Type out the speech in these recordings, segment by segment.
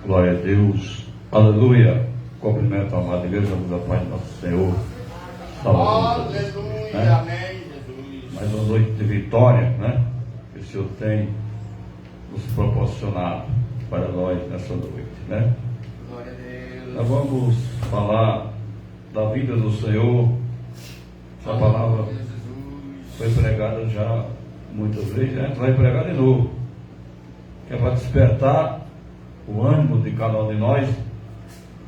Glória a Deus. Aleluia. Cumprimento a amada igreja da paz do nosso Senhor. Aleluia. Né? Amém, Jesus. Mais uma noite de vitória, né? Que o Senhor tem nos proporcionado para nós nessa noite, né? Glória a Deus. Nós vamos falar da vida do Senhor. Essa palavra Aleluia, Jesus. foi pregada já muitas vezes, né? Vai pregar de novo. Que é para despertar o ânimo de cada um de nós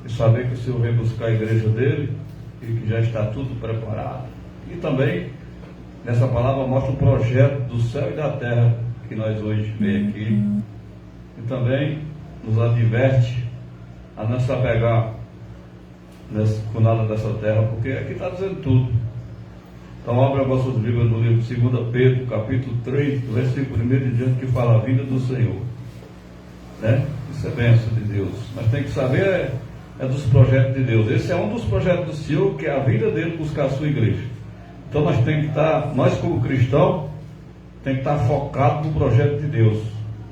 e saber que o Senhor vem buscar a igreja dele e que já está tudo preparado. E também, nessa palavra, mostra o projeto do céu e da terra que nós hoje vemos aqui. E também nos adverte a não se apegar com nada dessa terra, porque aqui está dizendo tudo. Então, abra a vossa Bíblia no livro de 2 Pedro, capítulo 3, do versículo 1 em diante, que fala a vida do Senhor. Né? Isso é bênção de Deus. Mas tem que saber é dos projetos de Deus. Esse é um dos projetos do Senhor, que é a vida dele buscar a sua igreja. Então nós temos que estar, nós como cristãos, tem que estar focado no projeto de Deus,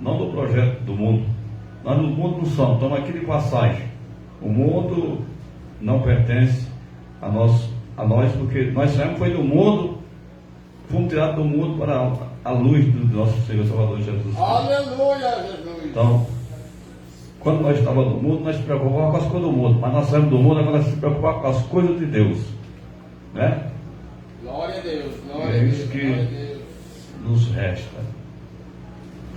não no projeto do mundo. Nós no mundo não somos, estamos aqui de passagem. O mundo não pertence a nós, porque nós saímos foi do mundo, fomos tirados do mundo para a luz do nosso Senhor Salvador Jesus Cristo. Aleluia, Jesus. Então, quando nós estávamos no mundo, nós se preocupávamos com as coisas do mundo, mas nós saímos do mundo, agora nós se preocupamos com as coisas de Deus, né? Glória a Deus, E glória a é Deus, isso glória a que Deus. nos resta,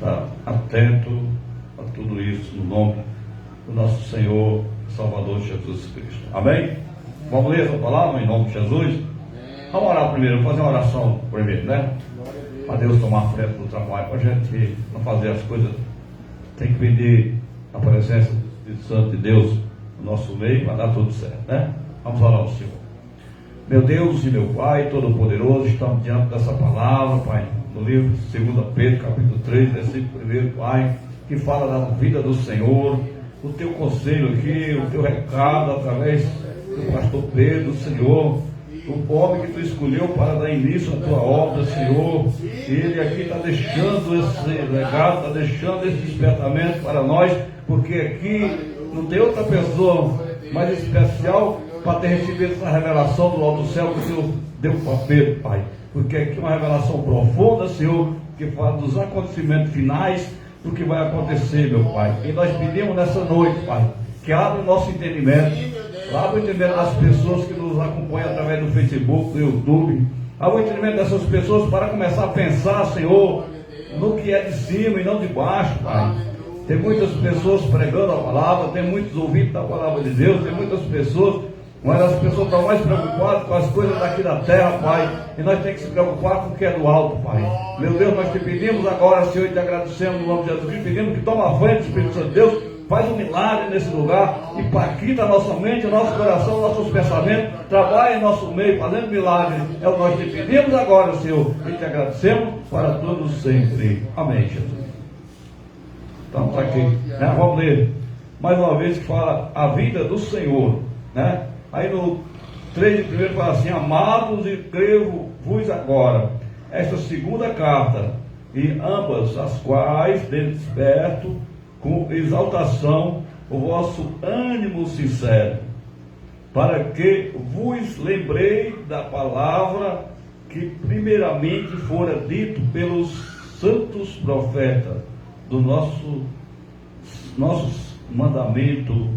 tá atento a tudo isso, no nome do nosso Senhor Salvador Jesus Cristo. Amém? Vamos ler essa palavra em nome de Jesus? Vamos orar primeiro, vamos fazer uma oração primeiro, né? Glória a Deus. Para Deus tomar frente do trabalho, para a gente não fazer as coisas, tem que pedir a presença do Espírito Santo de Deus no nosso meio para dar tudo certo, né? Vamos orar ao Senhor. Meu Deus e meu Pai Todo-Poderoso, estamos diante dessa palavra, Pai, no livro de 2 Pedro, capítulo 3, versículo 1, Pai, que fala da vida do Senhor, o teu conselho aqui, o teu recado através do pastor Pedro, Senhor, o homem que tu escolheu para dar início à tua obra, Senhor. Ele aqui está deixando esse legado, está deixando esse despertamento para nós, porque aqui não tem outra pessoa mais especial para ter recebido essa revelação do alto céu que o Senhor deu para Pedro, Pai. Porque aqui é uma revelação profunda, Senhor, que fala dos acontecimentos finais do que vai acontecer, meu Pai. E nós pedimos nessa noite, Pai, que abra o nosso entendimento. Abra o entendimento das pessoas que nos acompanham através do Facebook, do YouTube. Abra o entendimento dessas pessoas para começar a pensar, Senhor, no que é de cima e não de baixo, Pai. Tem muitas pessoas pregando a palavra, tem muitos ouvintes da palavra de Deus, tem muitas pessoas, mas as pessoas estão mais preocupadas com as coisas daqui da terra, Pai. E nós temos que se preocupar com o que é do alto, Pai. Meu Deus, nós te pedimos agora, Senhor, e te agradecemos no nome de Jesus Cristo, pedimos que toma a frente, Espírito Santo de Deus. Faz um milagre nesse lugar, impacta a nossa mente, o nosso coração, nossos pensamentos, trabalha em nosso meio, fazendo milagre. É o que nós te pedimos agora, Senhor, e te agradecemos para todos sempre. Amém, Jesus. Então, está aqui, né? Vamos ler mais uma vez que fala a vida do Senhor, né? Aí no 3 de primeiro fala assim: amados, escrevo-vos agora esta segunda carta, e ambas as quais desperto com exaltação o vosso ânimo sincero, para que vos lembrei da palavra que primeiramente fora dito pelos santos profetas, do nosso mandamento,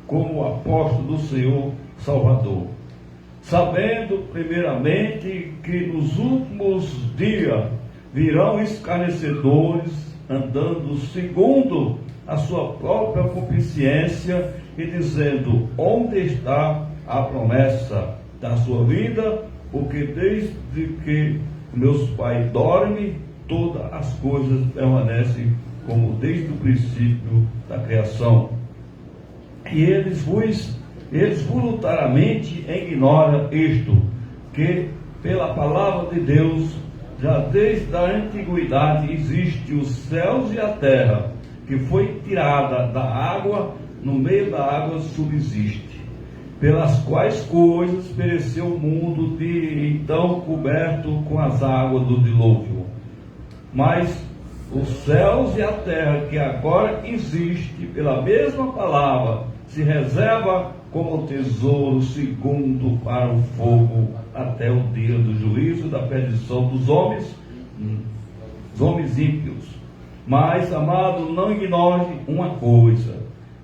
como apóstolo do Senhor Salvador, sabendo primeiramente que nos últimos dias virão escarnecedores, andando segundo a sua própria concupiscência e dizendo: onde está a promessa da sua vida? Porque desde que meus pais dormem, todas as coisas permanecem como desde o princípio da criação. E eles voluntariamente ignoram isto, que pela palavra de Deus já desde a antiguidade existe os céus e a terra, que foi tirada da água, no meio da água subsiste, pelas quais coisas pereceu o mundo de então coberto com as águas do dilúvio. Mas Os céus e a terra que agora existe, pela mesma palavra, se reserva como tesouro segundo para o fogo, até o dia do juízo, da perdição dos homens ímpios. Mas, amado, não ignore uma coisa,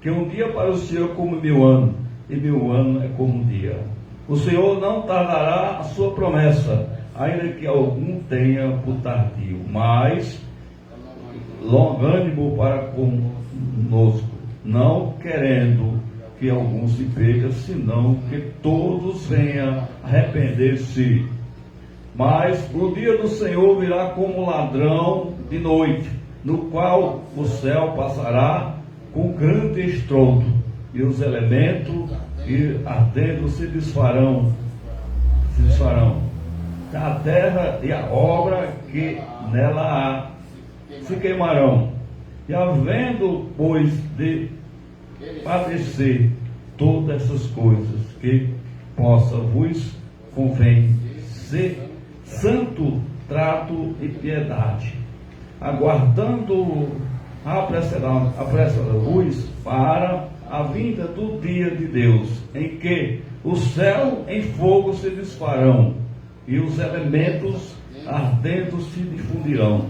que um dia para o Senhor é como 1000 anos, e 1000 anos é como um dia. O Senhor não tardará a sua promessa, ainda que algum tenha por tardio, mas longânimo para conosco, não querendo que algum se perca, senão que todos venham arrepender-se. Mas o dia do Senhor virá como ladrão de noite, no qual o céu passará com grande estrondo, e os elementos ardendo se desfarão. A terra e a obra que nela há se queimarão. E havendo, pois, de padecer todas essas coisas, que possa vos convém ser santo trato e piedade, aguardando apressa-vos para a vinda do dia de Deus, em que o céu em fogo se desfarão e os elementos ardendo se difundirão.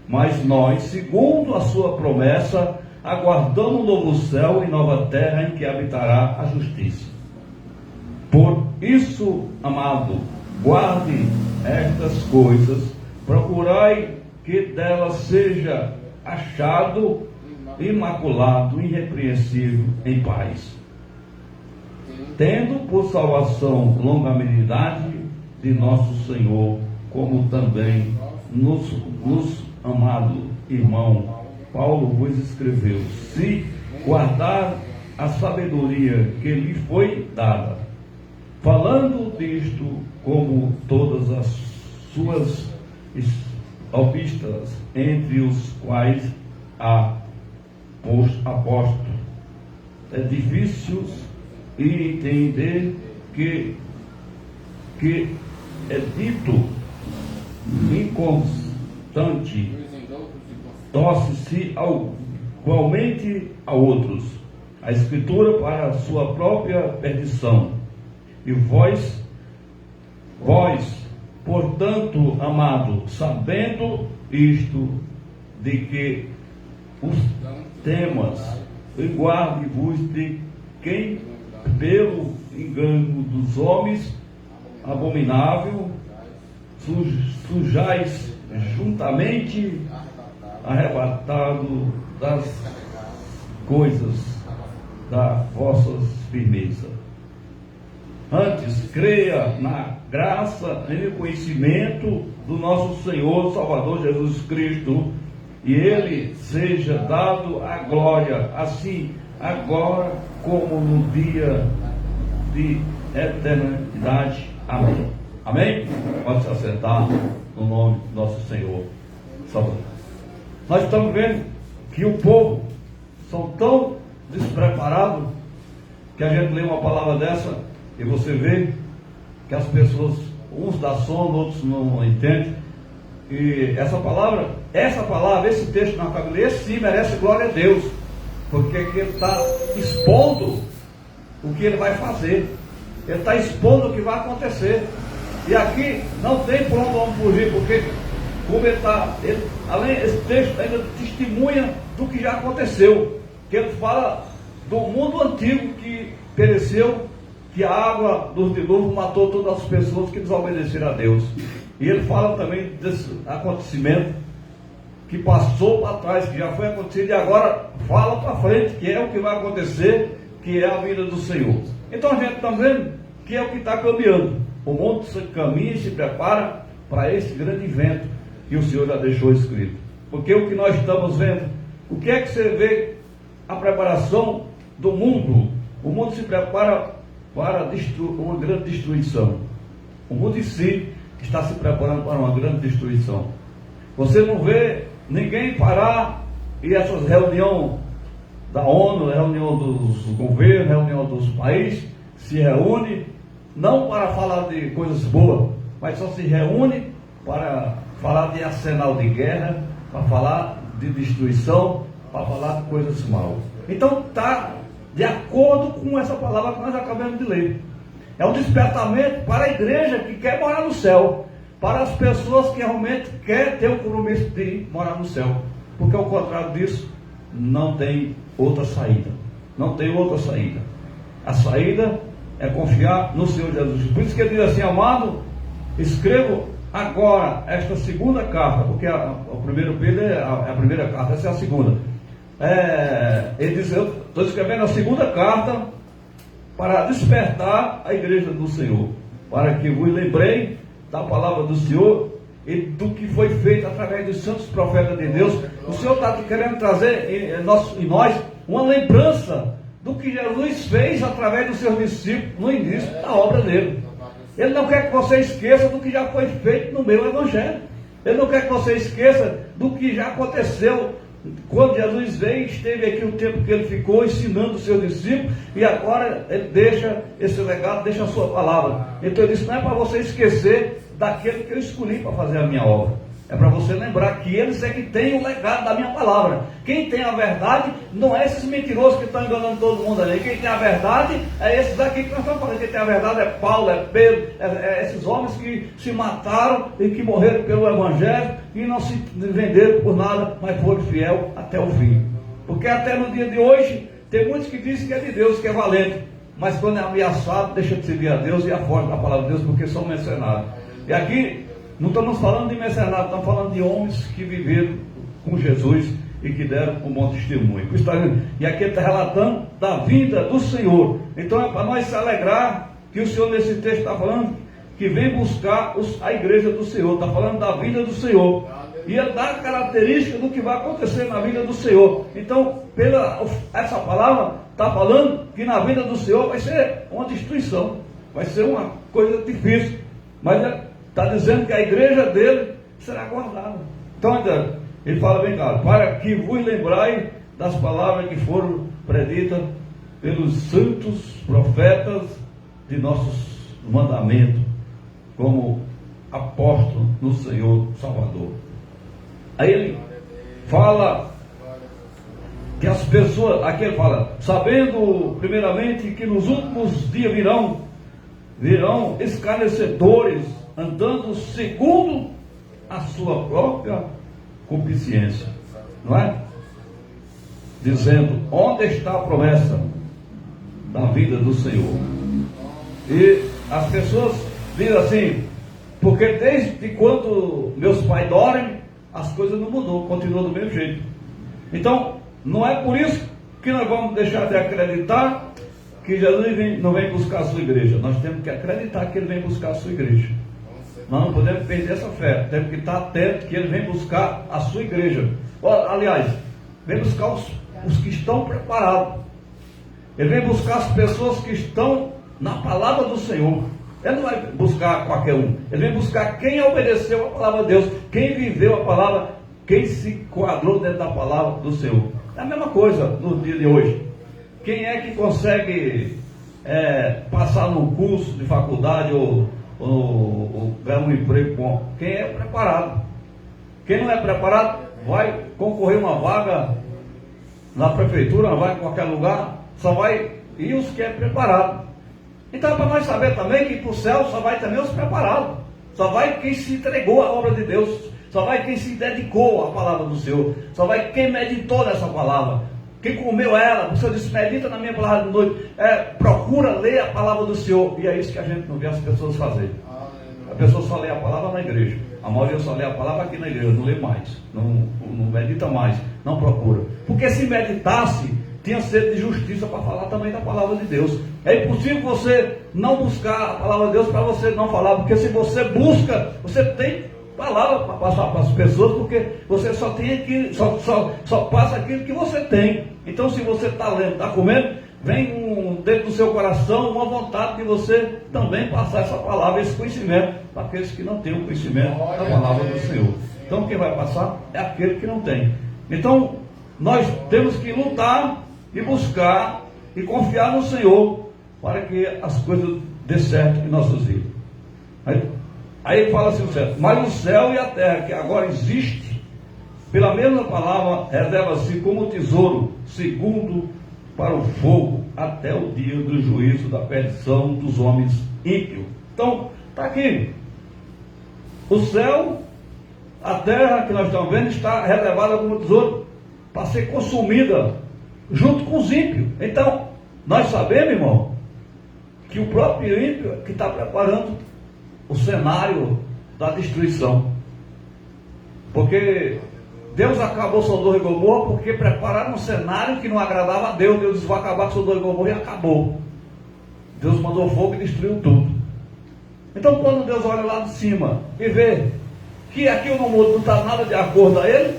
Mas nós, segundo a sua promessa, aguardamos um novo céu e nova terra em que habitará a justiça. Por isso, amado, guarde estas coisas, procurai que delas seja achado imaculado, irrepreensível, em paz, tendo por salvação longanimidade de nosso Senhor, como também nos amado irmão Paulo vos escreveu, se guardar a sabedoria que lhe foi dada, falando disto como todas as suas epístolas, entre os quais há apóstolos. É difícil entender que é dito inconstante, torce-se igualmente a outros, a Escritura para a sua própria perdição. E vós, portanto, amado, sabendo isto, de que os temas, e guarde-vos de quem, pelo engano dos homens, abominável, sujais juntamente arrebatado das coisas da vossa firmeza. Antes, creia na graça e no conhecimento do nosso Senhor Salvador Jesus Cristo, e Ele seja dado a glória, assim agora como no dia de eternidade. Amém. Amém? Pode se assentar no nome do nosso Senhor Salvador. Nós estamos vendo que o povo são tão despreparados que a gente lê uma palavra dessa e você vê que as pessoas, uns dá sono, outros não entendem. E essa palavra, esse texto na Bíblia, esse sim merece glória a Deus, porque ele está expondo o que ele vai fazer, ele está expondo o que vai acontecer. E aqui não tem por onde vamos fugir, porque como esse texto ainda testemunha do que já aconteceu, que ele fala do mundo antigo que pereceu, que a água dos dilúvios matou todas as pessoas que desobedeceram a Deus. E ele fala também desse acontecimento que passou para trás, que já foi acontecido, e agora fala para frente, que é o que vai acontecer, que é a vida do Senhor. Então a gente está vendo que é o que está caminhando. O mundo se caminha e se prepara para esse grande evento que o Senhor já deixou escrito. Porque o que nós estamos vendo, o que é que você vê a preparação do mundo? O mundo se prepara para uma grande destruição. O mundo em si está se preparando para uma grande destruição. Você não vê ninguém parar e essas reuniões da ONU, reunião dos governos, reunião dos países, se reúne não para falar de coisas boas, mas só se reúne para falar de arsenal de guerra, para falar de destruição, para falar de coisas mal. Então está de acordo com essa palavra que nós acabamos de ler. É um despertamento para a igreja que quer morar no céu, para as pessoas que realmente querem ter o compromisso de morar no céu, porque ao contrário disso, não tem outra saída. Não tem outra saída. A saída é confiar no Senhor Jesus. Por isso que ele diz assim: amado, escrevo agora esta segunda carta, porque o primeiro Pedro é a primeira carta, essa é a segunda. Ele diz: eu estou escrevendo a segunda carta para despertar a igreja do Senhor, para que vos lembrei da palavra do Senhor e do que foi feito através dos santos profetas de Deus. O Senhor está querendo trazer em nós uma lembrança do que Jesus fez através dos seus discípulos no início da obra dele. Ele não quer que você esqueça do que já foi feito no meu evangelho. Ele não quer que você esqueça do que já aconteceu quando Jesus veio, esteve aqui o tempo que ele ficou ensinando os seus discípulos, e agora ele deixa esse legado, deixa a sua palavra. Então ele disse: não é para você esquecer daquele que eu escolhi para fazer a minha obra. É para você lembrar que eles é que têm o legado da minha palavra. Quem tem a verdade não é esses mentirosos que estão enganando todo mundo ali. Quem tem a verdade é esses aqui que nós estamos falando. Quem tem a verdade é Paulo, é Pedro, é esses homens que se mataram e que morreram pelo Evangelho e não se venderam por nada, mas foram fiéis até o fim. Porque até no dia de hoje tem muitos que dizem que é de Deus, que é valente, mas quando é ameaçado deixa de servir a Deus e afora da palavra de Deus, porque são mercenários. E aqui não estamos falando de mercenários, estamos falando de homens que viveram com Jesus e que deram um bom testemunho. E aqui ele está relatando da vida do Senhor. Então é para nós se alegrar que o Senhor nesse texto está falando que vem buscar a igreja do Senhor. Está falando da vida do Senhor. E ele dá a característica do que vai acontecer na vida do Senhor. Então, essa palavra está falando que na vida do Senhor vai ser uma destruição. Vai ser uma coisa difícil. Mas está dizendo que a igreja dele será guardada. Então ele fala bem claro: para que vos lembrai das palavras que foram preditas pelos santos profetas de nossos mandamentos, como apóstolo no Senhor Salvador. Aí ele fala que as pessoas, aqui ele fala: sabendo primeiramente que nos últimos dias virão escarnecedores, andando segundo a sua própria concupiscência, não é? Dizendo: onde está a promessa da vida do Senhor? E as pessoas dizem assim: porque desde quando meus pais dormem, as coisas não mudou, continua do mesmo jeito. Então, não é por isso que nós vamos deixar de acreditar que Jesus não vem buscar a sua igreja. Nós temos que acreditar que ele vem buscar a sua igreja. Nós não podemos perder essa fé. Temos que estar atentos que ele vem buscar a sua igreja. Aliás, vem buscar os que estão preparados. Ele vem buscar as pessoas que estão na palavra do Senhor. Ele não vai buscar qualquer um. Ele vem buscar quem obedeceu a palavra de Deus, quem viveu a palavra, quem se quadrou dentro da palavra do Senhor. É a mesma coisa no dia de hoje. Quem é que consegue passar num curso de faculdade ou ganhar um emprego bom? Quem é preparado. Quem não é preparado vai concorrer uma vaga na prefeitura, vai em qualquer lugar, só vai ir os que é preparado. Então é para nós saber também que para o céu só vai também os preparados, só vai quem se entregou à obra de Deus, só vai quem se dedicou à palavra do Senhor, só vai quem meditou nessa palavra, quem comeu ela. O Senhor disse: medita na minha palavra de noite, procura ler a palavra do Senhor. E é isso que a gente não vê as pessoas fazerem. A pessoa só lê a palavra na igreja, a maioria só lê a palavra aqui na igreja, não lê mais, não medita mais, não procura. Porque se meditasse, tinha sede de justiça para falar também da palavra de Deus. É impossível você não buscar a palavra de Deus para você não falar, porque se você busca, você tem palavra para passar para as pessoas, porque você só tem aquilo, só passa aquilo que você tem. Então, se você está lendo, está comendo, vem dentro do seu coração uma vontade de você também passar essa palavra, esse conhecimento para aqueles que não têm o conhecimento da palavra do Senhor. Então, quem vai passar é aquele que não tem. Então, nós temos que lutar e buscar e confiar no Senhor para que as coisas dê certo em nossas vidas. Aí ele fala assim: certo, mas o céu e a terra que agora existe pela mesma palavra, reserva-se como tesouro, segundo para o fogo, até o dia do juízo da perdição dos homens ímpios. Então, está aqui. O céu, a terra que nós estamos vendo, está reservada como tesouro para ser consumida junto com os ímpios. Então, nós sabemos, irmão, que o próprio ímpio que está preparando o cenário da destruição. Porque Deus acabou Sodoma e Gomorra porque prepararam um cenário que não agradava a Deus. Deus disse: vou acabar com Sodoma e Gomorra, e acabou. Deus mandou fogo e destruiu tudo. Então, quando Deus olha lá de cima e vê que aqui no mundo não está nada de acordo a ele,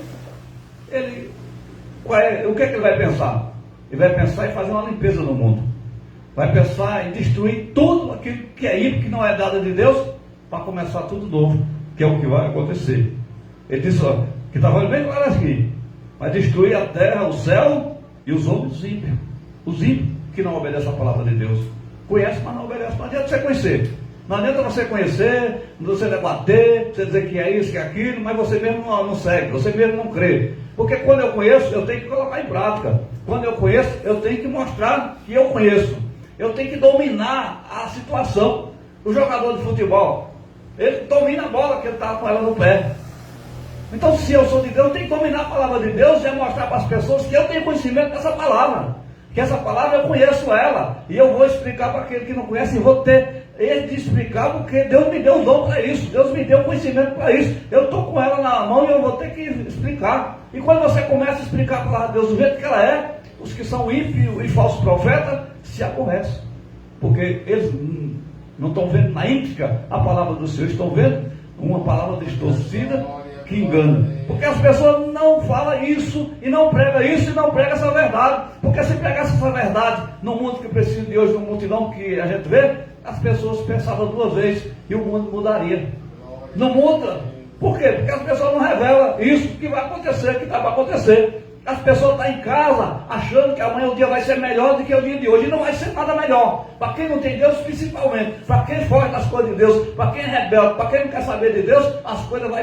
o que é que ele vai pensar? Ele vai pensar em fazer uma limpeza no mundo. Vai pensar em destruir tudo aquilo que é ímpio, que não é dado de Deus, para começar tudo novo, que é o que vai acontecer. Ele disse, ó, que está falando bem claro aqui: vai destruir a terra, o céu e os homens ímpios. Os ímpios que não obedecem a palavra de Deus. Conhece, mas não obedece. Não adianta você conhecer. Não adianta você conhecer, você debater, você dizer que é isso, que é aquilo, mas você mesmo não segue, você mesmo não crê. Porque quando eu conheço, eu tenho que colocar em prática. Quando eu conheço, eu tenho que mostrar que eu conheço. Eu tenho que dominar a situação. O jogador de futebol, ele domina a bola que ele está com ela no pé. Então, se eu sou de Deus, eu tenho que dominar a palavra de Deus e mostrar para as pessoas que eu tenho conhecimento dessa palavra. Que essa palavra eu conheço ela. E eu vou explicar para aquele que não conhece, e vou ter ele de explicar, porque Deus me deu um dom para isso. Deus me deu conhecimento para isso. Eu estou com ela na mão e eu vou ter que explicar. E quando você começa a explicar a palavra de Deus do jeito que ela é, os que são ímpios e falsos profetas se aborrecem. Porque eles não estão vendo na íntegra a palavra do Senhor, estão vendo uma palavra distorcida que engana. Porque as pessoas não falam isso, e não pregam isso, e não pregam essa verdade. Porque se pregasse essa verdade no mundo que precisa de hoje, no multidão que a gente vê, as pessoas pensavam duas vezes e o mundo mudaria. Não muda. Por quê? Porque as pessoas não revelam isso que vai acontecer, que está para acontecer. As pessoas estão em casa achando que amanhã o dia vai ser melhor do que o dia de hoje. E não vai ser nada melhor. Para quem não tem Deus, principalmente. Para quem foge das coisas de Deus. Para quem é rebelde. Para quem não quer saber de Deus, as coisas vão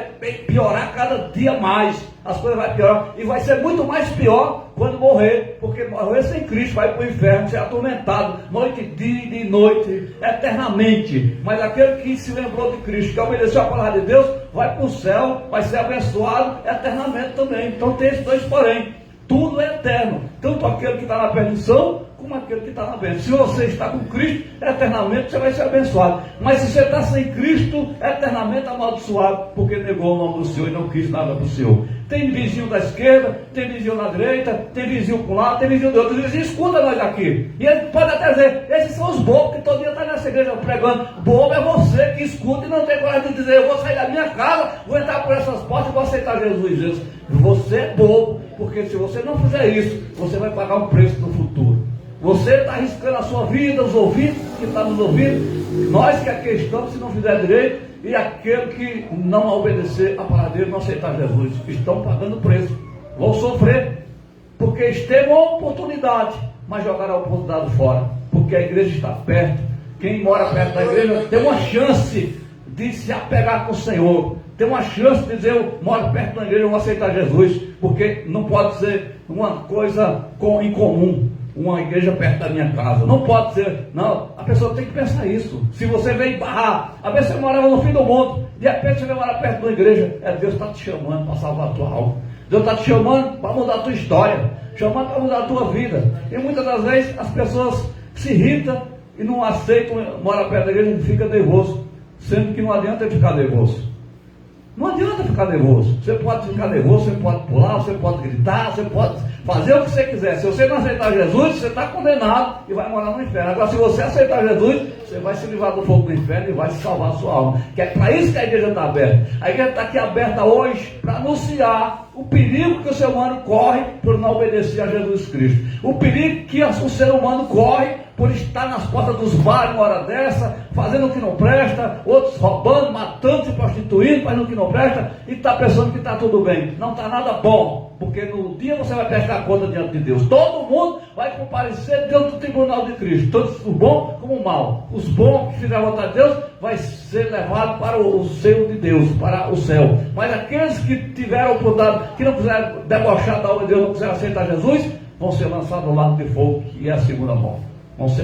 piorar cada dia mais. As coisas vão piorar. E vai ser muito mais pior quando morrer. Porque morrer sem Cristo vai para o inferno, ser atormentado noite e dia e de noite, eternamente. Mas aquele que se lembrou de Cristo, que obedeceu a palavra de Deus, vai para o céu, vai ser abençoado eternamente também. Então tem esses dois porém. Tudo é eterno, tanto aquele que está na perdição, como aquele que está na bênção. Se você está com Cristo, eternamente você vai ser abençoado. Mas se você está sem Cristo, eternamente amaldiçoado, porque negou o nome do Senhor e não quis nada para o Senhor. Tem vizinho da esquerda, tem vizinho na direita, tem vizinho para um lado, tem vizinho do outro. Vizinho escuta nós aqui. E ele pode até dizer: esses são os bobos que todo dia estão nessa igreja pregando. Bobo é você que escuta e não tem coragem de dizer: eu vou sair da minha casa, vou entrar por essas portas e vou aceitar Jesus. Você é bobo, porque se você não fizer isso, você vai pagar um preço no futuro. Você está arriscando a sua vida, os ouvintes que estão nos ouvindo, nós que aqui estamos, se não fizer direito, e aquele que não obedecer a palavra dele, não aceitar Jesus, estão pagando preço, vão sofrer, porque eles têm uma oportunidade, mas jogaram a oportunidade fora, porque a igreja está perto. Quem mora perto da igreja tem uma chance de se apegar com o Senhor, tem uma chance de dizer: eu moro perto da igreja, eu vou aceitar Jesus, porque não pode ser uma coisa incomum. Uma igreja perto da minha casa, não pode ser, não, a pessoa tem que pensar isso. Se você vem barrar, às vezes você morava no fim do mundo, de repente você vem morar perto de uma igreja, Deus está te chamando para salvar a tua alma, Deus está te chamando para mudar a tua história, chamando para mudar a tua vida. E muitas das vezes as pessoas se irritam e não aceitam morar perto da igreja e fica nervoso, sendo que não adianta ficar nervoso. Não adianta ficar nervoso. Você pode ficar nervoso, você pode pular, você pode gritar, você pode fazer o que você quiser. Se você não aceitar Jesus, você está condenado e vai morar no inferno. Agora, se você aceitar Jesus, você vai se livrar do fogo do inferno e vai se salvar a sua alma. Que é para isso que a igreja está aberta. A igreja está aqui aberta hoje para anunciar o perigo que o ser humano corre por não obedecer a Jesus Cristo. O perigo que o ser humano corre por estar nas portas dos bares uma hora dessa, fazendo o que não presta, outros roubando, matando, se prostituindo, fazendo o que não presta, e está pensando que está tudo bem. Não está nada bom, porque no dia você vai prestar conta diante de Deus. Todo mundo vai comparecer diante do tribunal de Cristo, tanto o bom como o mal. Os bons que fizeram a vontade de Deus vai ser levado para o seio de Deus, para o céu. Mas aqueles que tiveram a oportunidade, que não quiseram debochar da obra de Deus, não quiseram aceitar Jesus, vão ser lançados no lago de fogo, que é a segunda morte.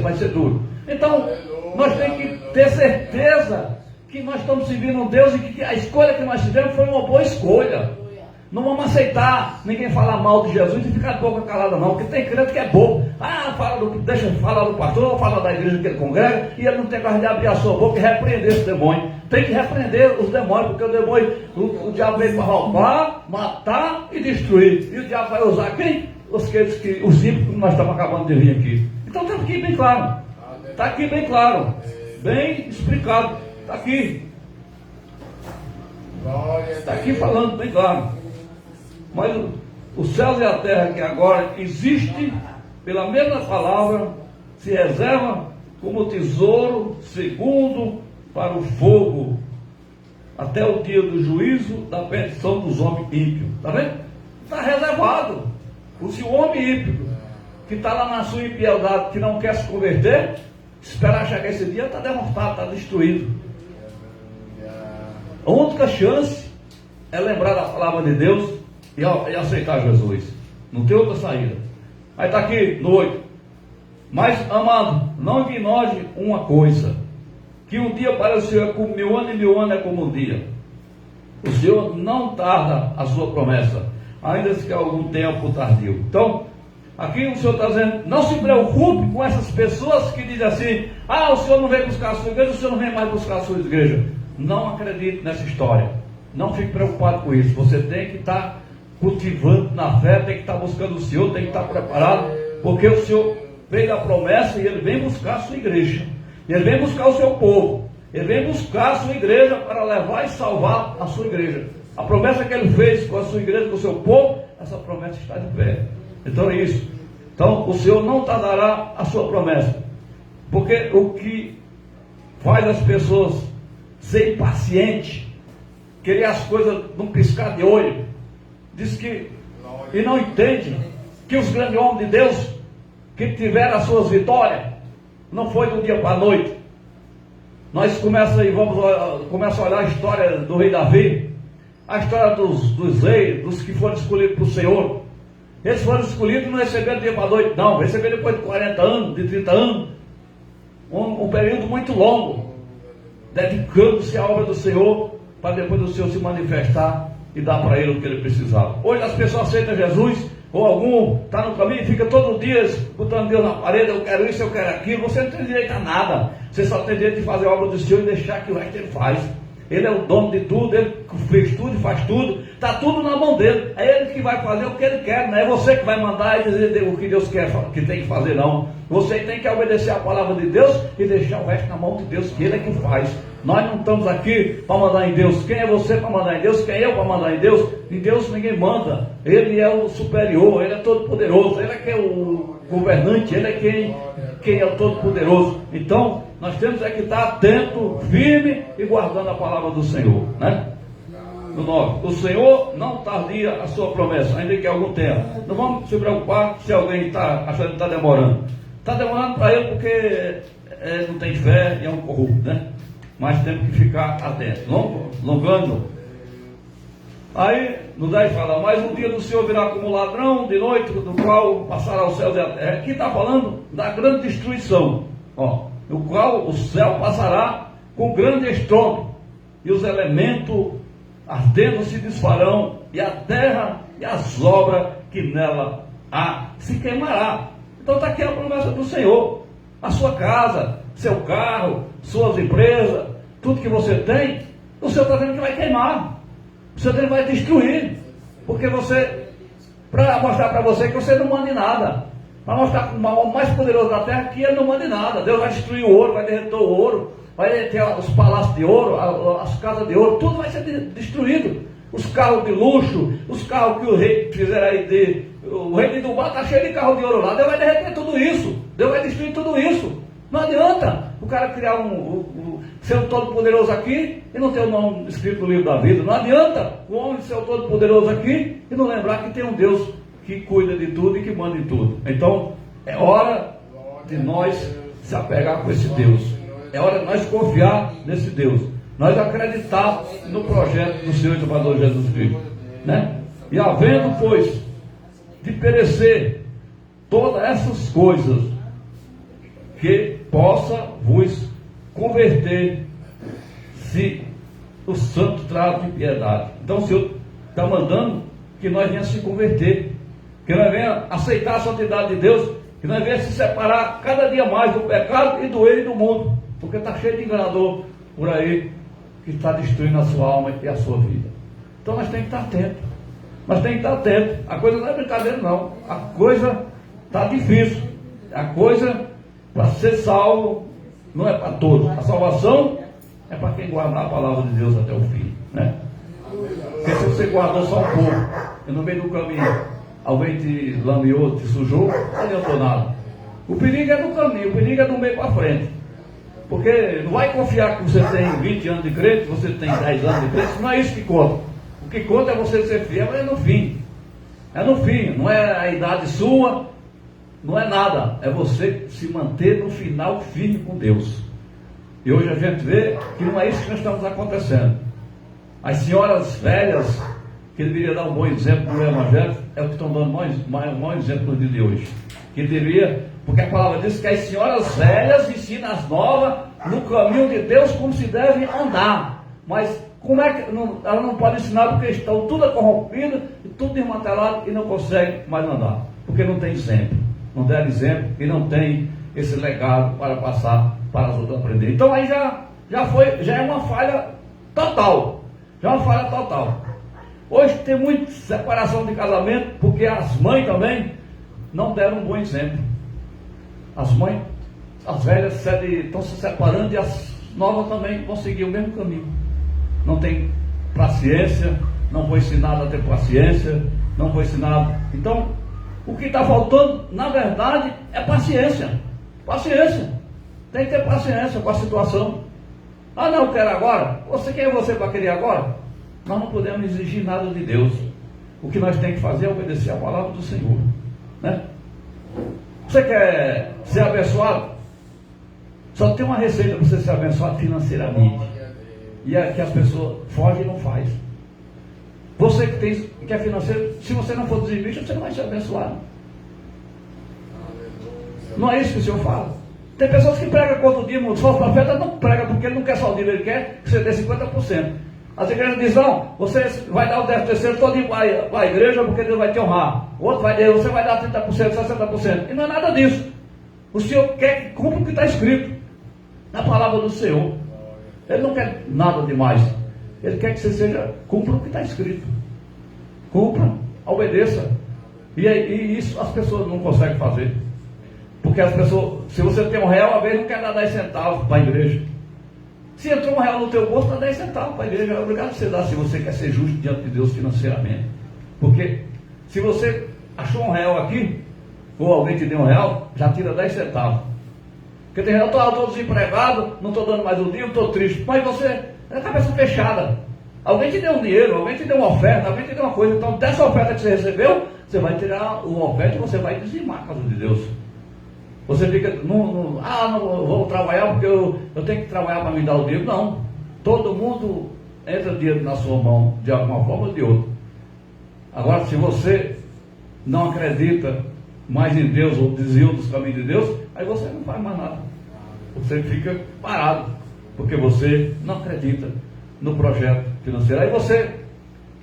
Vai ser duro. Então, nós temos que ter certeza que nós estamos servindo um Deus e que a escolha que nós fizemos foi uma boa escolha. Não vamos aceitar ninguém falar mal de Jesus e ficar de boca calada, não, porque tem crente que é bobo. Deixa falar do pastor, fala da igreja que ele congrega, e ele não tem coragem de abrir a sua boca e repreender esse demônio. Tem que repreender os demônios, porque o demônio, o diabo veio para roubar, matar e destruir. E o diabo vai usar quem? Os ímpios que nós estamos acabando de vir aqui. Então está aqui bem claro. Está aqui bem claro. Bem explicado. Está aqui. Está aqui falando bem claro. Mas os céus e a terra que agora existe, pela mesma palavra, se reserva como tesouro segundo para o fogo, até o dia do juízo da perdição dos homens ímpios. Está vendo? Está reservado. Se o homem ímpio, que está lá na sua impiedade, que não quer se converter, esperar chegar esse dia, está derrotado, está destruído. A única chance é lembrar da palavra de Deus e aceitar Jesus. Não tem outra saída. Aí está aqui no 8. Mas, amado, não ignore uma coisa, que um dia para o Senhor é como 1000 anos, e 1000 anos é como um dia. O Senhor não tarda a sua promessa, ainda que algum tempo tardio. Então, aqui o Senhor está dizendo, não se preocupe com essas pessoas que dizem assim, o Senhor não vem buscar a sua igreja, o Senhor não vem mais buscar a sua igreja. Não acredite nessa história. Não fique preocupado com isso. Você tem que estar cultivando na fé, tem que estar buscando o Senhor, tem que estar preparado, porque o Senhor veio a promessa e Ele vem buscar a sua igreja. Ele vem buscar o seu povo. Ele vem buscar a sua igreja para levar e salvar a sua igreja. A promessa que Ele fez com a sua igreja, com o seu povo, essa promessa está de pé. Então é isso. Então o Senhor não tardará a sua promessa. Porque o que faz as pessoas ser impacientes, querer as coisas num piscar de olho, diz que, e não entende que os grandes homens de Deus, que tiveram as suas vitórias, não foi do dia para a noite. Nós começamos a olhar a história do rei Davi, a história dos reis, dos que foram escolhidos por Senhor. Eles foram escolhidos e não receberam do dia para a noite, não, receberam depois de 40 anos, de 30 anos, um período muito longo, dedicando-se à obra do Senhor, para depois do Senhor se manifestar e dar para ele o que ele precisava. Hoje as pessoas aceitam Jesus, ou algum está no caminho e fica todo dia botando Deus na parede, eu quero isso, eu quero aquilo. Você não tem direito a nada, você só tem direito de fazer a obra do Senhor e deixar que o resto Ele faz. Ele é o dono de tudo, Ele fez tudo e faz tudo, está tudo na mão dele. É Ele que vai fazer o que Ele quer, não é você que vai mandar e dizer o que Deus quer, que tem que fazer, não. Você tem que obedecer a palavra de Deus e deixar o resto na mão de Deus, que Ele é que faz. Nós não estamos aqui para mandar em Deus. Quem é você para mandar em Deus? Quem é eu para mandar em Deus? Em Deus ninguém manda. Ele é o superior, Ele é todo poderoso, Ele é que é o governante, Ele é quem é o todo poderoso. Então, nós temos que estar atento, firme e guardando a palavra do Senhor, né? No 9, o Senhor não tardia a sua promessa, ainda que algum tempo. Não vamos se preocupar se alguém está achando que está demorando. Está demorando para ele porque não tem fé e é um corrupto, né? Mas temos que ficar atentos. Longando. Aí, no 10 fala, mas o dia do Senhor virá como ladrão de noite, do qual passará os céus e a terra. Aqui está falando da grande destruição, no qual o céu passará com grande estrondo, e os elementos ardendo se desfarão, e a terra e as obras que nela há se queimará. Então está aqui a promessa do Senhor. A sua casa, seu carro, suas empresas, tudo que você tem, o Senhor está dizendo que vai queimar. O Senhor vai destruir. Porque para mostrar para você que você não manda em nada. Para mostrar para o mais poderoso da terra que ele não manda em nada. Deus vai destruir o ouro, vai derreter o ouro, vai derreter os palácios de ouro, as casas de ouro, tudo vai ser destruído. Os carros de luxo, os carros que o rei fizeram aí, o rei de Dubá está cheio de carro de ouro lá, Deus vai derreter tudo isso. Deus vai destruir tudo isso. Não adianta o cara criar ser um todo-poderoso aqui e não ter o nome escrito no livro da vida. Não adianta o homem ser o todo-poderoso aqui e não lembrar que tem um Deus que cuida de tudo e que manda em tudo. Então, é hora de nós se apegar com esse Deus. É hora de nós confiar nesse Deus. Nós acreditar no projeto do Senhor e Salvador Jesus Cristo. Né? E havendo, pois, de perecer todas essas coisas, que possa vos converter, se o santo trato de piedade. Então o Senhor está mandando que nós venhamos se converter, que nós venhamos aceitar a santidade de Deus, que nós venhamos se separar cada dia mais do pecado e do erro e do mundo, porque está cheio de enganador por aí, que está destruindo a sua alma e a sua vida. Então nós temos que estar atentos. Nós temos que estar atentos. A coisa não é brincadeira não. A coisa está difícil. A coisa, para ser salvo, não é para todos. A salvação é para quem guardar a palavra de Deus até o fim, né? Porque se você guardou só um pouco, e no meio do caminho alguém te lameou, te sujou, não adiantou nada. O perigo é do caminho, o perigo é do meio para frente. Porque não vai confiar que você tem 20 anos de crente, você tem 10 anos de crente, não é isso que conta. O que conta é você ser fiel, é no fim. É no fim, não é a idade sua, não é nada. É você se manter no final firme com Deus. E hoje a gente vê que não é isso que nós estamos acontecendo. As senhoras velhas, que deveriam dar um bom exemplo no Evangelho, é o que estão dando mau exemplo no dia de hoje. Que deveria, porque a palavra diz que as senhoras velhas ensinam as novas no caminho de Deus como se deve andar. Mas como é que ela não pode ensinar porque estão tudo corrompidas, tudo desmantelado e não consegue mais andar? Porque não tem exemplo, não deram exemplo e não tem esse legado para passar para as outras aprenderem. Então aí já é uma falha total. Já é uma falha total. Hoje tem muita separação de casamento, porque as mães também não deram um bom exemplo. As mães, as velhas estão se separando e as novas também vão seguir o mesmo caminho. Não tem paciência, não foi ensinado a ter paciência, não foi ensinado. Então, o que está faltando, na verdade, é paciência. Paciência. Tem que ter paciência com a situação. Ah, não, eu quero agora. Quem é você para querer agora? Nós não podemos exigir nada de Deus. O que nós temos que fazer é obedecer a palavra do Senhor, né? Você quer ser abençoado? Só tem uma receita para você ser abençoado financeiramente. E é que as pessoas fogem e não faz. Você que é financeiro, se você não for dizimista, você não vai ser abençoado. Não é isso que o Senhor fala? Tem pessoas que pregam contra o dízimo, só o profeta não prega, porque ele não quer só o dízimo, ele quer que você dê 50%. As igrejas dizem, não, você vai dar o 10% todo para a igreja, porque Deus vai te honrar. O outro vai dizer, você vai dar 30%, 60%. E não é nada disso. O Senhor quer que cumpra o que está escrito na palavra do Senhor. Ele não quer nada demais. Ele quer que você cumpra o que está escrito. Cumpra, obedeça. E isso as pessoas não conseguem fazer. Porque as pessoas, se você tem R$1, às vezes não quer dar 10 centavos para a igreja. Se entrou R$1 no teu bolso, dá 10 centavos para a igreja. É obrigado a você dar, se você quer ser justo diante de Deus financeiramente. Porque se você achou R$1 aqui, ou alguém te deu R$1, já tira 10 centavos. Porque tem gente, eu estou desempregado, não estou dando mais um dia, estou triste. Mas você é a cabeça fechada. Alguém te deu um dinheiro, alguém te deu uma oferta, alguém te deu uma coisa. Então, dessa oferta que você recebeu, você vai tirar uma oferta e você vai dizimar a casa de Deus. Você fica, não vou trabalhar porque eu tenho que trabalhar para me dar o dinheiro. Não. Todo mundo entra dinheiro na sua mão, de alguma forma ou de outra. Agora, se você não acredita mais em Deus ou desvia dos caminhos de Deus, aí você não faz mais nada. Você fica parado, porque você não acredita no projeto financeiro. Aí você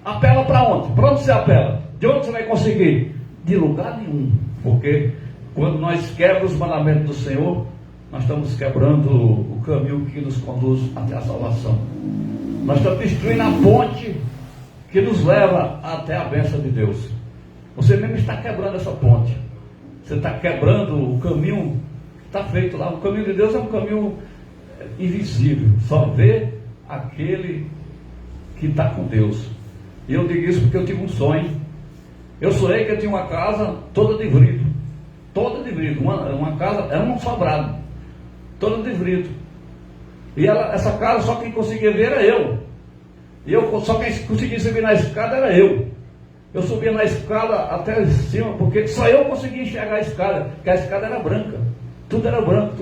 apela para onde? Para onde você apela? De onde você vai conseguir? De lugar nenhum. Porque quando nós quebramos os mandamentos do Senhor, nós estamos quebrando o caminho que nos conduz até a salvação. Nós estamos destruindo a ponte que nos leva até a bênção de Deus. Você mesmo está quebrando essa ponte. Você está quebrando o caminho que está feito lá. O caminho de Deus é um caminho invisível. Só vê aquele que está com Deus. E eu digo isso porque eu tive um sonho. Eu sonhei que eu tinha uma casa toda de vidro. toda de vidro, uma casa, era um sobrado, toda de vidro. E essa casa só quem conseguia ver era eu. E só quem conseguia subir na escada era eu. Eu subia na escada até cima, porque só eu conseguia enxergar a escada, porque a escada era branca. Tudo era branco,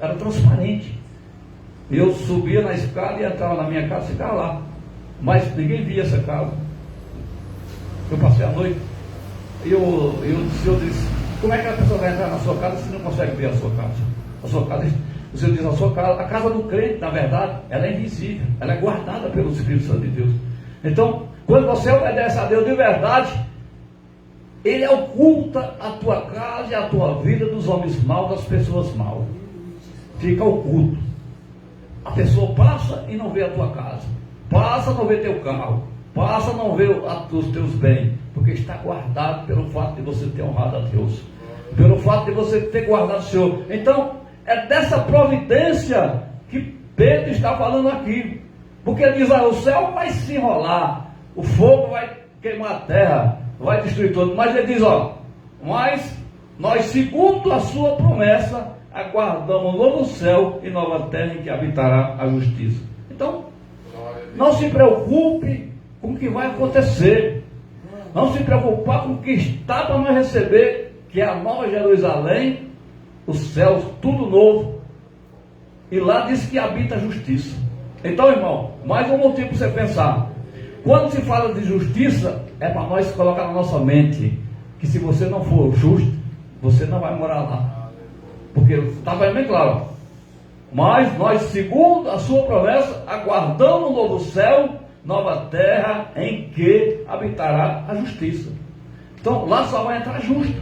era transparente. E eu subia na escada e entrava na minha casa e ficava lá. Mas ninguém via essa casa. Eu passei a noite e o Senhor disse: como é que a pessoa vai entrar na sua casa se não consegue ver a sua casa? A sua casa, o Senhor diz: a casa do crente, na verdade, ela é invisível, ela é guardada pelo Espírito Santo de Deus. Então, quando você obedece a Deus de verdade, Ele oculta a tua casa e a tua vida dos homens maus, das pessoas maus. Fica oculto. A pessoa passa e não vê a tua casa, passa e não vê teu carro, passa e não vê os teus bens, porque está guardado pelo fato de você ter honrado a Deus, pelo fato de você ter guardado o Senhor. Então, é dessa providência que Pedro está falando aqui, porque ele diz: o céu vai se enrolar, o fogo vai queimar a terra, vai destruir tudo, mas ele diz: mas nós, segundo a sua promessa, aguardamos um novo céu e nova terra em que habitará a justiça. Então, não se preocupe com o que vai acontecer, não se preocupar com o que está para nós receber, que é a nova Jerusalém, os céus, tudo novo, e lá diz que habita a justiça. Então, irmão, mais um motivo para você pensar. Quando se fala de justiça, é para nós colocar na nossa mente que se você não for justo, você não vai morar lá. Porque está bem claro: mas nós, segundo a sua promessa, aguardamos um novo céu, nova terra em que habitará a justiça. Então lá só vai entrar justo.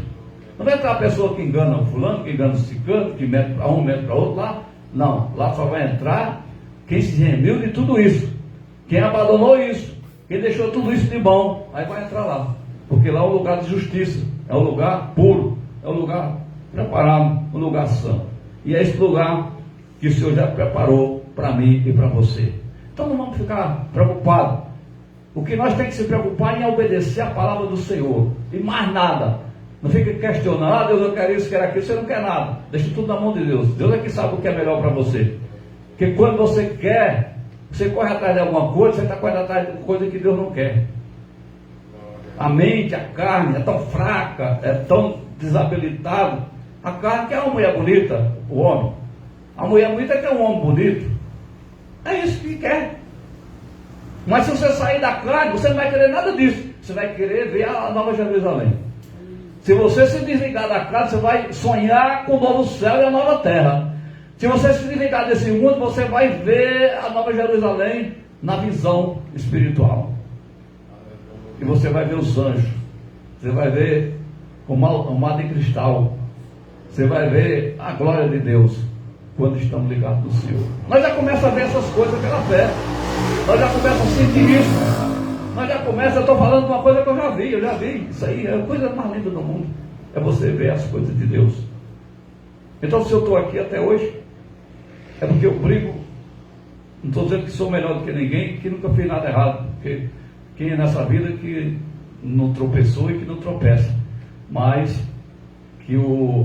Não vai entrar a pessoa que engana o fulano, que engana o ciclano, que mete para um, mete para outro lá. Não, lá só vai entrar quem se remiu de tudo isso, quem abandonou isso, quem deixou tudo isso de bom. Aí vai entrar lá, porque lá é um lugar de justiça, é um lugar puro, é um lugar preparado, um lugar santo. E é esse lugar que o Senhor já preparou para mim e para você. Então não vamos ficar preocupados. O que nós temos que se preocupar é obedecer a palavra do Senhor, e mais nada. Não fique questionando: Deus, eu quero isso, quero aquilo. Você não quer nada, deixa tudo na mão de Deus. Deus é que sabe o que é melhor para você. Porque quando você quer, você corre atrás de alguma coisa, você está correndo atrás de coisa que Deus não quer. A mente, a carne é tão fraca, é tão desabilitada. A carne quer uma mulher bonita, o homem. A mulher bonita quer um homem bonito. É isso que quer. Mas se você sair da carne, você não vai querer nada disso. Você vai querer ver a nova Jerusalém. Se você se desligar da carne, você vai sonhar com o novo céu e a nova terra. Se você se desligar desse mundo, você vai ver a nova Jerusalém na visão espiritual. E você vai ver os anjos. Você vai ver o mar de cristal. Você vai ver a glória de Deus quando estamos ligados do Senhor. Nós já começamos a ver essas coisas pela fé. Nós já começamos a sentir isso. Nós já começamos, eu estou falando de uma coisa que eu já vi. Isso aí é a coisa mais linda do mundo. É você ver as coisas de Deus. Então, se eu estou aqui até hoje, é porque eu brigo. Não estou dizendo que sou melhor do que ninguém, que nunca fiz nada errado. Porque quem é nessa vida que não tropeçou e que não tropeça. Mas que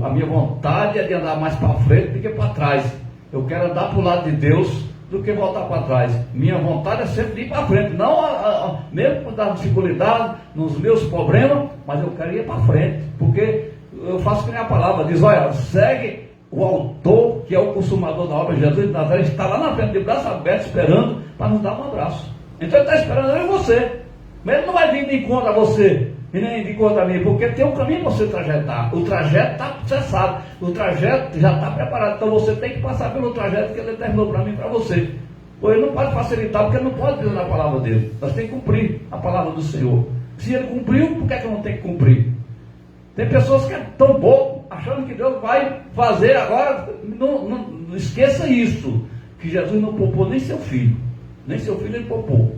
a minha vontade é de andar mais para frente do que para trás. Eu quero andar para o lado de Deus do que voltar para trás. Minha vontade é sempre de ir para frente, não mesmo das dificuldades, nos meus problemas, mas eu quero ir para frente, porque eu faço que nem a palavra diz: olha, segue o autor, que é o consumador da obra, Jesus de Nazaré, está lá na frente, de braço aberto, esperando para nos dar um abraço. Então ele está esperando eu e você. Mas ele não vai vir de encontro a você e nem de encontro a mim, porque tem um caminho para você trajetar. O trajeto está processado, o trajeto já está preparado. Então você tem que passar pelo trajeto que ele determinou para mim e para você. Ou ele não pode facilitar, porque ele não pode dizer na palavra dele. Nós temos que cumprir a palavra do Senhor. Se ele cumpriu, por que é que eu não tenho que cumprir? Tem pessoas que é tão bobo, achando que Deus vai fazer agora. Não esqueça isso, que Jesus não poupou nem seu filho. Nem seu filho ele poupou.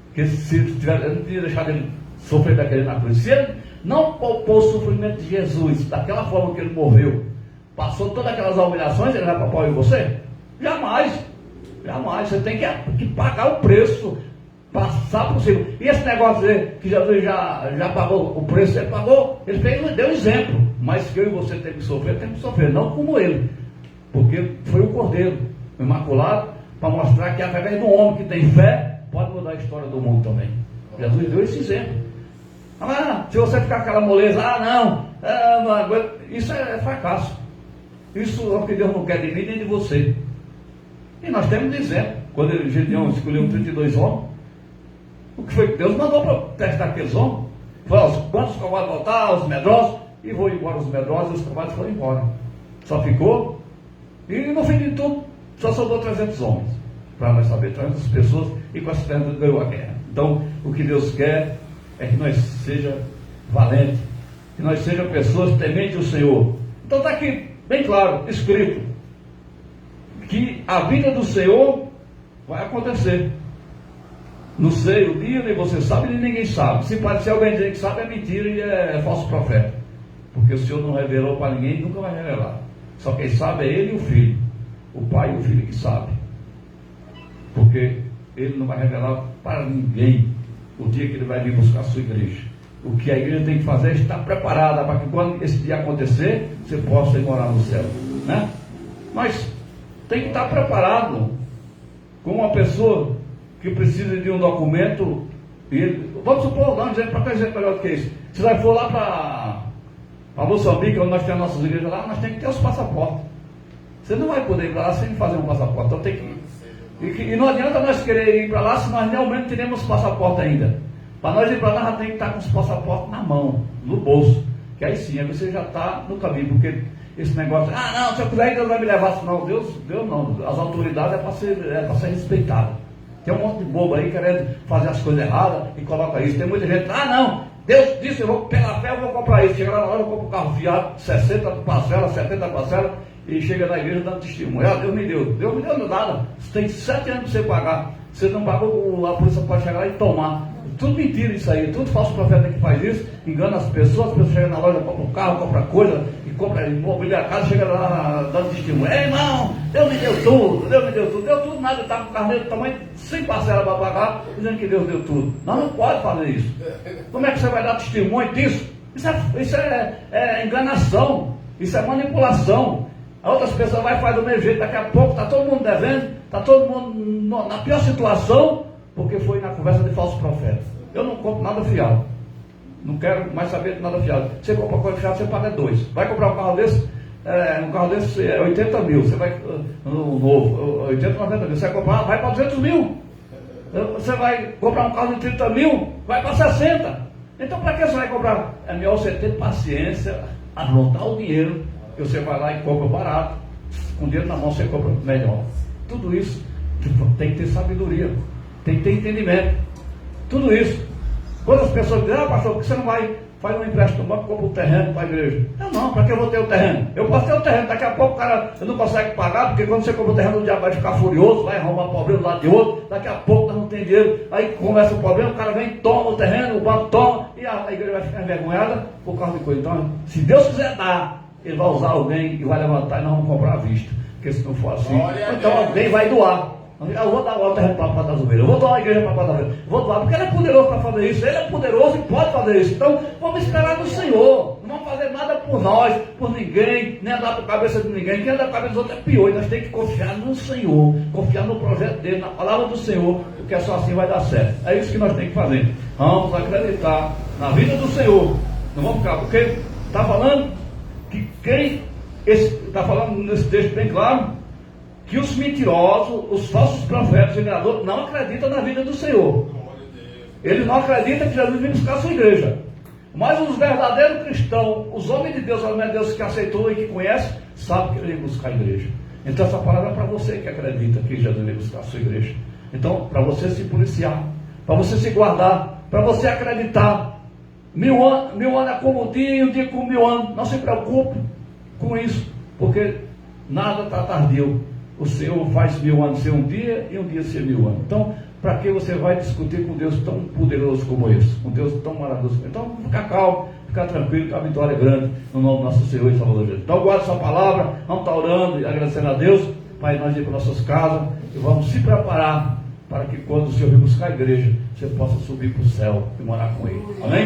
Porque se ele não tinha deixado ele sofrer daquele na cruz. Se ele não poupou o sofrimento de Jesus, daquela forma que ele morreu, passou todas aquelas humilhações, ele vai poupar em você? Jamais. Jamais. Você tem que pagar o preço. passar por cima. E esse negócio de dizer que Jesus já pagou o preço, ele pagou, ele deu exemplo. Mas que eu e você temos que sofrer, não como ele. Porque foi o Cordeiro Imaculado, para mostrar que através do homem que tem fé, pode mudar a história do mundo também. Jesus deu esse exemplo. Se você ficar aquela moleza, não aguento, isso é fracasso. Isso é o que Deus não quer de mim nem de você. E nós temos exemplo. Quando Gideão escolheu 32 homens, o que foi que Deus mandou para testar aqueles homens? Falou: quantos covardes voltar, os medrosos? E vou embora os medrosos, e os covardes foram embora. Só ficou, e no fim de tudo, só sobrou 300 homens. Para nós saber, 300 pessoas, e com essas 300 ganhou a guerra. Então, o que Deus quer é que nós seja valentes, que nós sejamos pessoas tementes do Senhor. Então está aqui, bem claro, escrito, que a vida do Senhor vai acontecer. Não sei o dia, nem você sabe, nem ninguém sabe. Se parecer alguém dizer que sabe, é mentira e é falso profeta. Porque o Senhor não revelou para ninguém, nunca vai revelar. Só quem sabe é Ele e o Filho. O Pai e o Filho que sabem. Porque Ele não vai revelar para ninguém o dia que Ele vai vir buscar a sua igreja. O que a igreja tem que fazer é estar preparada para que quando esse dia acontecer, você possa ir morar no céu, né? Mas tem que estar preparado, como uma pessoa que precisa de um documento. Vamos supor, dá um exemplo, para exemplo melhor do que isso. Se nós for lá para Moçambique, onde nós temos nossas igrejas lá, nós temos que ter os passaportes. Você não vai poder ir para lá sem fazer um passaporte. Então tem que e não adianta nós querer ir para lá se nós realmente teremos passaporte ainda. Para nós ir para lá, já tem que estar com os passaportes na mão, no bolso. Que aí sim, aí você já está no caminho. Porque esse negócio, não, se eu quiser ir, Deus vai me levar. Não, Deus não. As autoridades é para ser respeitadas. Tem um monte de bobo aí querendo fazer as coisas erradas e coloca isso. Tem muita gente, não, Deus disse, pela fé eu vou comprar isso. Chega lá na hora, eu compro um carro fiado, 60 parcelas, 70 parcelas, e chega na igreja dando testemunho. Deus me deu nada. Você tem 7 anos para você pagar. Você não pagou, a polícia pode chegar lá e tomar. Tudo mentira isso aí, tudo falso profeta que faz isso, engana as pessoas chegam na loja, compram um carro, compra coisa, e compra imobiliária, a casa, chega lá dando testemunho. Irmão, Deus me deu tudo, deu tudo, nada, está com o carneiro do tamanho, sem parcela para pagar, dizendo que Deus deu tudo. Nós não pode fazer isso. Como é que você vai dar testemunho disso? Isso é enganação, isso é manipulação. A outras pessoas vai fazer do mesmo jeito, daqui a pouco está todo mundo devendo, está todo mundo na pior situação, porque foi na conversa de falso profeta. Eu não compro nada fiado. Não quero mais saber de nada fiado. Você compra coisa fiada, você paga 2. Vai comprar um carro desse é 80 mil. Você vai, no novo, 80, 90 mil. Você vai comprar, vai para 200 mil. Você vai comprar um carro de 30 mil, vai para 60. Então para que você vai comprar? É melhor você ter paciência, anotar o dinheiro, que você vai lá e compra barato. Com dinheiro na mão você compra melhor. Tudo isso tem que ter sabedoria. Tem que ter entendimento. Tudo isso. Quando as pessoas dizem, pastor, por que você não vai, faz um empréstimo no banco, compra um terreno para a igreja? Não, para que eu vou ter o terreno? Eu posso ter o terreno, daqui a pouco o cara não consegue pagar, porque quando você compra o terreno, o diabo vai ficar furioso, vai arrumar problema do lado de outro, daqui a pouco não tem dinheiro, aí começa o problema, o cara vem, toma o terreno, o banco toma, e a igreja vai ficar envergonhada por causa de coisa. Então, se Deus quiser dar, Ele vai usar alguém e vai levantar e nós vamos comprar à vista. Porque se não for assim, então alguém vai doar. Eu vou dar o terreno para a Praça das Ovelhas, eu vou doar a igreja para a Praça das Ovelhas, vou doar, porque Ele é poderoso para fazer isso, Ele é poderoso e pode fazer isso. Então vamos esperar no Senhor, não vamos fazer nada por nós, por ninguém, nem andar por cabeça de ninguém. Quem anda por cabeça dos outros é pior, e nós temos que confiar no Senhor, confiar no projeto dele, na palavra do Senhor, porque só assim vai dar certo. É isso que nós temos que fazer. Vamos acreditar na vida do Senhor, não vamos ficar, porque está falando que está falando nesse texto bem claro, que os mentirosos, os falsos profetas e enganadores não acreditam na vida do Senhor. Eles não acreditam que Jesus vem buscar a sua igreja. Mas os verdadeiros cristãos, os homens de Deus, os homens de Deus que aceitou e que conhecem, sabem que ele vem buscar a igreja. Então essa palavra é para você que acredita que Jesus vem buscar a sua igreja. Então, para você se policiar, para você se guardar, para você acreditar. 1000 anos é como um dia e um dia como 1000 anos. Não se preocupe com isso, porque nada está tardio. O Senhor faz 1000 anos ser um dia e um dia ser 1000 anos. Então, para que você vai discutir com Deus tão poderoso como esse? Com Deus tão maravilhoso? Então, fica calmo, fica tranquilo, que a vitória é grande no nome do nosso Senhor e Salvador Jesus. Então, guarde sua palavra, vamos estar orando e agradecendo a Deus, para nós ir para nossas casas e vamos se preparar para que quando o Senhor vir buscar a igreja, você possa subir para o céu e morar com Ele. Amém?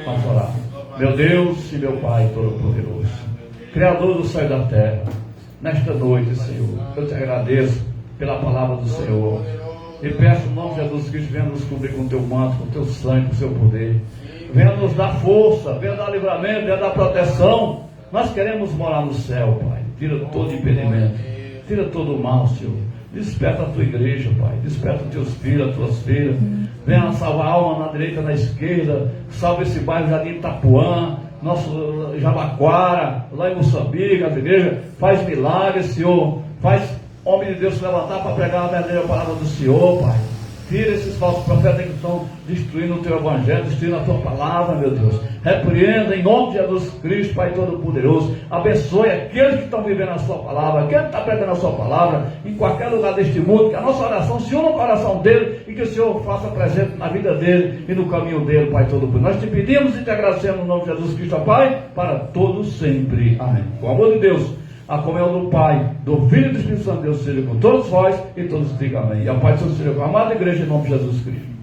Vamos orar. Meu Deus e meu Pai Todo-Poderoso, Criador do céu e da terra, nesta noite, Senhor, eu te agradeço pela palavra do Senhor. E peço no nome de Jesus Cristo, venha nos cobrir com o teu manto, com o teu sangue, com o seu poder. Venha nos dar força, venha dar livramento, venha dar proteção. Nós queremos morar no céu, Pai. Tira todo impedimento, tira todo o mal, Senhor. Desperta a tua igreja, Pai. Desperta os teus filhos, as tuas filhas. Venha salvar a alma na direita, na esquerda. Salve esse bairro Jardim Itapuã, nosso Jabaquara, lá em Moçambique, as igrejas. Faz milagres, Senhor. Faz homem de Deus se levantar para pregar a verdadeira palavra do Senhor, Pai. Tira esses falsos profetas que estão destruindo o teu evangelho, destruindo a tua palavra, meu Deus. Repreenda em nome de Jesus Cristo, Pai Todo-Poderoso. Abençoe aqueles que estão vivendo a sua palavra, aquele que está pregando a sua palavra, em qualquer lugar deste mundo. Que a nossa oração se una no coração dele e que o Senhor faça presente na vida dele e no caminho dele, Pai Todo-Poderoso. Nós te pedimos e te agradecemos no nome de Jesus Cristo, Pai, para todos sempre. Amém. Com o amor de Deus, a comunhão do Pai, do Filho e do Espírito Santo de Deus seja com todos vós e todos digam amém. E a paz do Senhor seja com a amada igreja em nome de Jesus Cristo.